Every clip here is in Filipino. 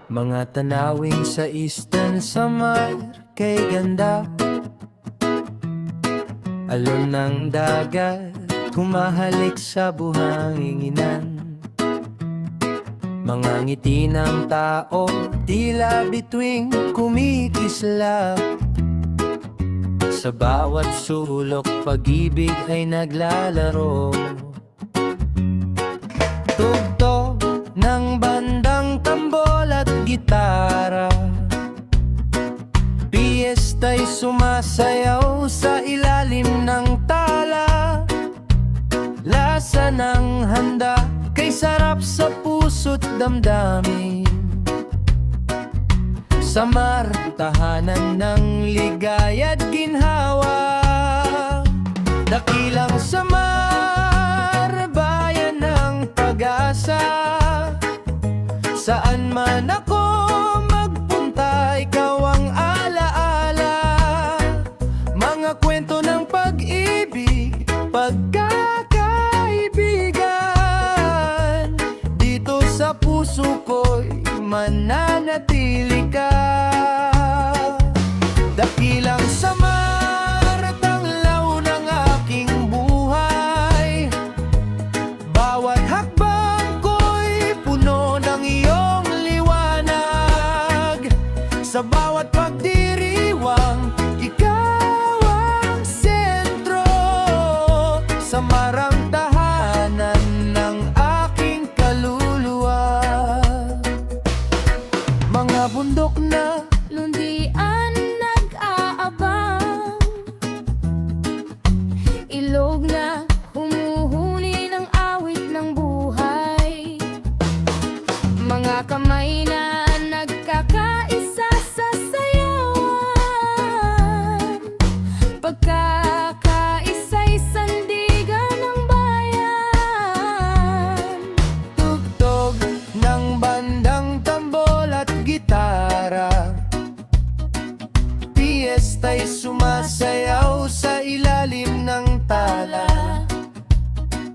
Mga tanawin sa Eastern Samar kay ganda. Alon ng dagat, humahalik sa buhanginan. Mga ngiti ng tao, tila bituing kumikislap. Sa bawat sulok, pag-ibig ay naglalaro. Tugtog ng bandang tambol at gitara, piyesta'y sumasayaw sa ilalim ng tala. Lasa ng handa, kay sarap sa puso't damdamin. Samar, tahanan ng ligaya't ginhawa. Dakilang Samar, bayan ng pag-asa. Saan man ako magpunta, ikaw ang alaala. Mga kwento ng pag-ibig, pagkakaibigan, dito sa puso ko'y mananatili ka. Dakilang Samar, tanglaw ng aking buhay. Bawat hakbang ko'y puno ng iyong liwanag. Sa bawat pagdiriwang, ikaw ang sentro. Samar ang tahanan ng aking kaluluwa. Mga bundok na lundian nag-aabang, ilog na humuhuni ng awit ng buhay. Mga kamay na nagkakaisa sa sayawan, pagkakaisa'y sandigan ng bayan. tugtog ng bandang tambol at gitara, piyesta'y sumasayaw sa ilalim ng tala.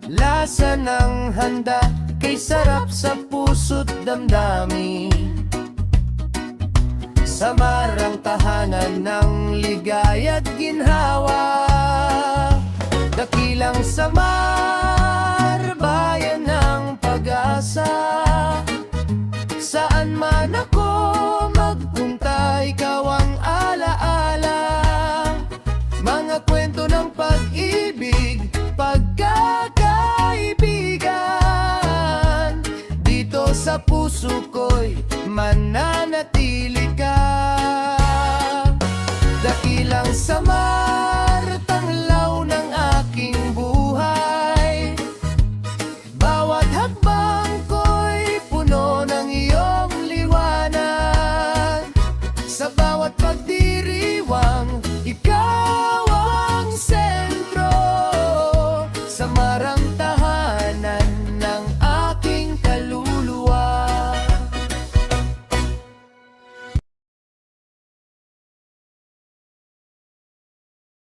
Lasa ng handa, kay sarap sa puso't damdamin. Samar ang tahanan ng ligaya't ginhawa. Dakilang Samar, bayan ng pag-asa. Saan man ako magpunta, ikaw ang alaala. Mga kwento ng pag-ibig, pagkakaibigan, dito sa puso ko'y mananatili ka. Dakilang Samar,